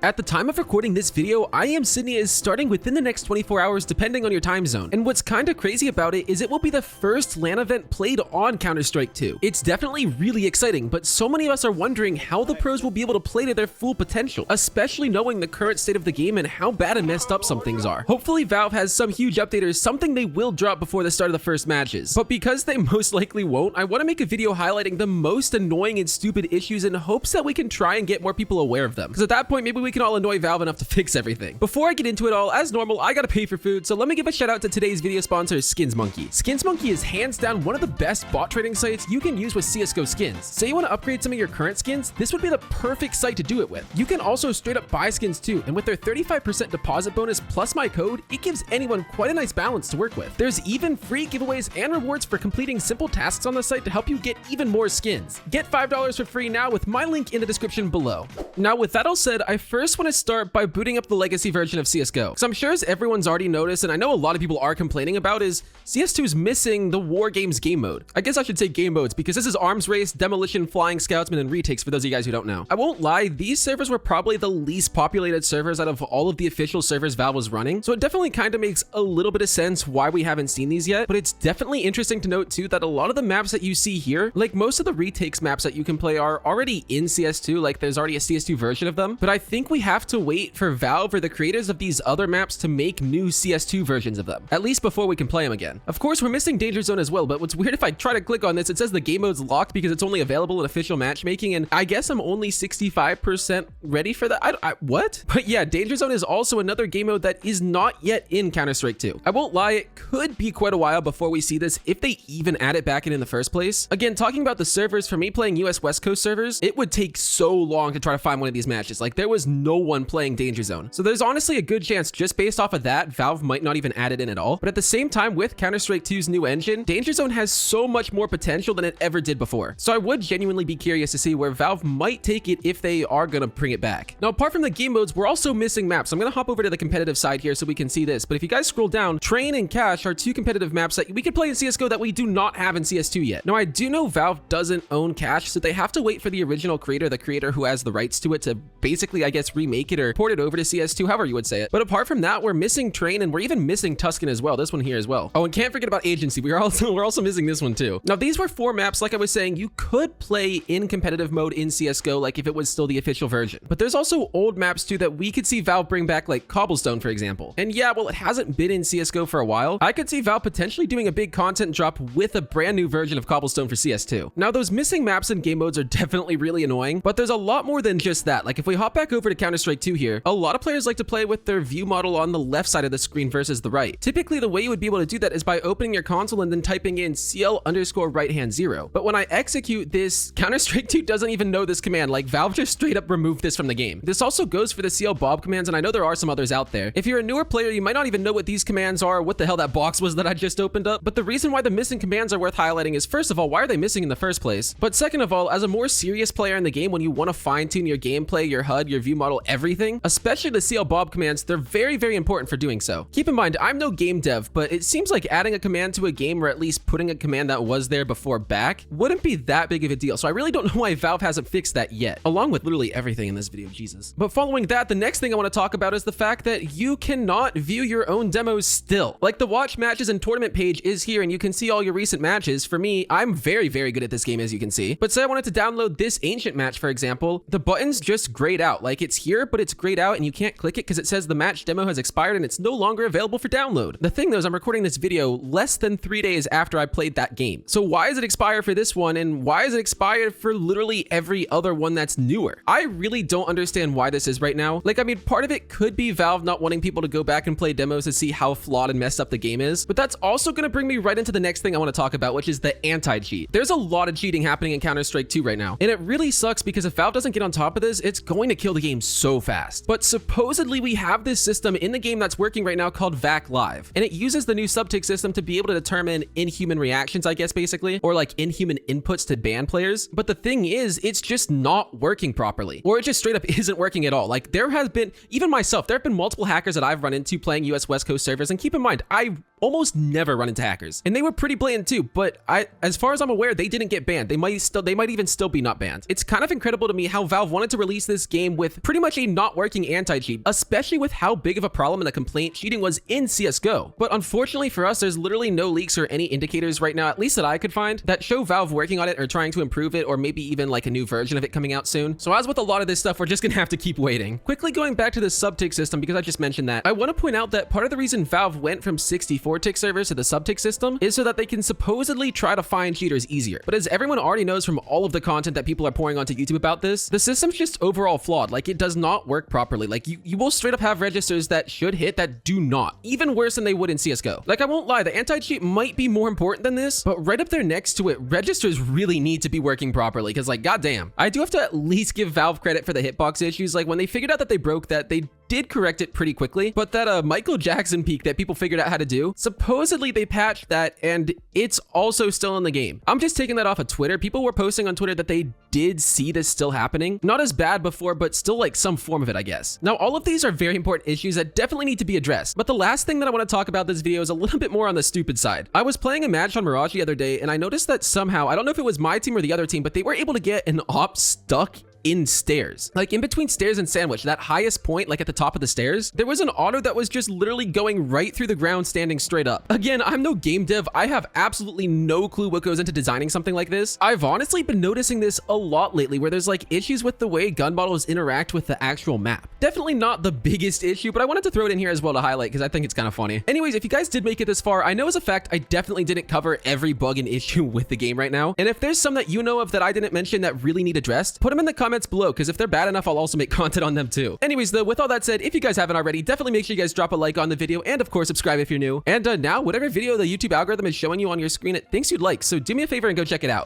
At the time of recording this video, IM Sydney is starting within the next 24 hours depending on your time zone. And what's kinda crazy about it is it will be the first LAN event played on Counter-Strike 2. It's definitely really exciting, but so many of us are wondering how the pros will be able to play to their full potential, especially knowing the current state of the game and how bad and messed up some things are. Hopefully Valve has some huge update or something they will drop before the start of the first matches. But because they most likely won't, I want to make a video highlighting the most annoying and stupid issues in hopes that we can try and get more people aware of them. Because at that point, maybe we can all annoy Valve enough to fix everything. Before I get into it all, as normal, I gotta pay for food, so let me give a shout out to today's video sponsor, Skins Monkey. Skins Monkey is hands down one of the best bot trading sites you can use with CSGO skins. Say you want to upgrade some of your current skins, this would be the perfect site to do it with. You can also straight up buy skins too, and with their 35% deposit bonus plus my code, it gives anyone quite a nice balance to work with. There's even free giveaways and rewards for completing simple tasks on the site to help you get even more skins. Get $5 for free now with my link in the description below. Now with that all said, I first want to start by booting up the legacy version of CSGO. Because I'm sure as everyone's already noticed, and I know a lot of people are complaining about, is CS2 is missing the War Games game mode. I guess I should say game modes because this is Arms Race, Demolition, Flying Scoutsman, and Retakes for those of you guys who don't know. I won't lie, these servers were probably the least populated servers out of all of the official servers Valve was running, so it definitely kind of makes a little bit of sense why we haven't seen these yet, but it's definitely interesting to note too that a lot of the maps that you see here, like most of the Retakes maps that you can play are already in CS2, like there's already a CS2 version of them, but I think we have to wait for Valve or the creators of these other maps to make new CS2 versions of them, at least before we can play them again. Of course, we're missing Danger Zone as well, but what's weird if I try to click on this, it says the game mode's locked because it's only available in official matchmaking, and I guess I'm only 65% ready for that. What? But yeah, Danger Zone is also another game mode that is not yet in Counter-Strike 2. I won't lie, it could be quite a while before we see this if they even add it back in the first place. Again, talking about the servers, for me playing US West Coast servers, it would take so long to try to find one of these matches. Like there was no one playing Danger Zone. So there's honestly a good chance just based off of that, Valve might not even add it in at all. But at the same time, with Counter-Strike 2's new engine, Danger Zone has so much more potential than it ever did before. So I would genuinely be curious to see where Valve might take it if they are gonna bring it back. Now, apart from the game modes, we're also missing maps. I'm gonna hop over to the competitive side here so we can see this. But if you guys scroll down, Train and Cache are two competitive maps that we could play in CSGO that we do not have in CS2 yet. Now, I do know Valve doesn't own Cache, so they have to wait for the original creator, the creator who has the rights to it, to basically, I guess, remake it or port it over to CS2, however you would say it. But apart from that, we're missing Train and we're even missing Tuscan as well. This one here as well. Oh, and can't forget about Agency. We're also missing this one too. Now, these were four maps, like I was saying, you could play in competitive mode in CSGO, like if it was still the official version. But there's also old maps too that we could see Valve bring back, like Cobblestone, for example. And yeah, well, it hasn't been in CSGO for a while. I could see Valve potentially doing a big content drop with a brand new version of Cobblestone for CS2. Now, those missing maps and game modes are definitely really annoying, but there's a lot more than just that. Like if we hop back over to Counter-Strike 2 here, a lot of players like to play with their view model on the left side of the screen versus the right. Typically, the way you would be able to do that is by opening your console and then typing in CL_right_hand 0. But when I execute this, Counter-Strike 2 doesn't even know this command. Like Valve just straight up removed this from the game. This also goes for the CL Bob commands, and I know there are some others out there. If you're a newer player, you might not even know what these commands are, what the hell that box was that I just opened up. But the reason why the missing commands are worth highlighting is, first of all, why are they missing in the first place? But second of all, as a more serious player in the game, when you want to fine-tune your gameplay, your HUD, your view model, everything, especially the CL Bob commands, they're very, very important for doing so. Keep in mind, I'm no game dev, but it seems like adding a command to a game, or at least putting a command that was there before back, wouldn't be that big of a deal. So I really don't know why Valve hasn't fixed that yet, along with literally everything in this video, Jesus. But following that, the next thing I want to talk about is the fact that you cannot view your own demos still. Like the watch matches and tournament page is here, and you can see all your recent matches. For me, I'm very, very good at this game, as you can see. But say I wanted to download this ancient match, for example, the button's just grayed out. Like it's here, but it's grayed out and you can't click it because it says the match demo has expired and it's no longer available for download. The thing though is I'm recording this video less than 3 days after I played that game. So why is it expired for this one and why is it expired for literally every other one that's newer? I really don't understand why this is right now. Like, I mean, part of it could be Valve not wanting people to go back and play demos to see how flawed and messed up the game is, but that's also going to bring me right into the next thing I want to talk about, which is the anti-cheat. There's a lot of cheating happening in Counter-Strike 2 right now, and it really sucks because if Valve doesn't get on top of this, it's going to kill the game so fast. But supposedly we have this system in the game that's working right now called VAC Live, and it uses the new subtick system to be able to determine inhuman reactions, I guess, basically, or like inhuman inputs to ban players. But the thing is, it's just not working properly, or it just straight up isn't working at all. Like there has been, even myself, there have been multiple hackers that I've run into playing US West Coast servers, and keep in mind, I almost never run into hackers. And they were pretty blatant too, but as far as I'm aware, they didn't get banned. They might even still be not banned. It's kind of incredible to me how Valve wanted to release this game with pretty much a not working anti-cheat, especially with how big of a problem and a complaint cheating was in CSGO. But unfortunately for us, there's literally no leaks or any indicators right now, at least that I could find, that show Valve working on it or trying to improve it, or maybe even like a new version of it coming out soon. So as with a lot of this stuff, we're just gonna have to keep waiting. Quickly going back to the sub-tick system, because I just mentioned that, I want to point out that part of the reason Valve went from 64-tick servers to the sub-tick system is so that they can supposedly try to find cheaters easier. But as everyone already knows from all of the content that people are pouring onto YouTube about this, the system's just overall flawed. Like, it does not work properly. Like, you will straight up have registers that should hit that do not, even worse than they would in CSGO. Like, I won't lie, the anti-cheat might be more important than this, but right up there next to it, registers really need to be working properly, because like, goddamn. I do have to at least give Valve credit for the hitbox issues. Like, when they figured out that they broke that, they did correct it pretty quickly, but that Michael Jackson peak that people figured out how to do, supposedly they patched that and it's also still in the game. I'm just taking that off of Twitter. People were posting on Twitter that they did see this still happening. Not as bad before, but still like some form of it, I guess. Now, all of these are very important issues that definitely need to be addressed, but the last thing that I want to talk about this video is a little bit more on the stupid side. I was playing a match on Mirage the other day and I noticed that somehow, I don't know if it was my team or the other team, but they were able to get an op stuck in stairs. Like, in between stairs and sandwich, that highest point, like at the top of the stairs, there was an auto that was just literally going right through the ground, standing straight up. Again, I'm no game dev. I have absolutely no clue what goes into designing something like this. I've honestly been noticing this a lot lately, where there's like issues with the way gun models interact with the actual map. Definitely not the biggest issue, but I wanted to throw it in here as well to highlight because I think it's kind of funny. Anyways, if you guys did make it this far, I know as a fact, I definitely didn't cover every bug and issue with the game right now. And if there's some that you know of that I didn't mention that really need addressed, put them in the comments below, because if they're bad enough, I'll also make content on them too. Anyways, though, with all that said, if you guys haven't already, definitely make sure you guys drop a like on the video, and of course, subscribe if you're new. And now, whatever video the YouTube algorithm is showing you on your screen, it thinks you'd like, so do me a favor and go check it out.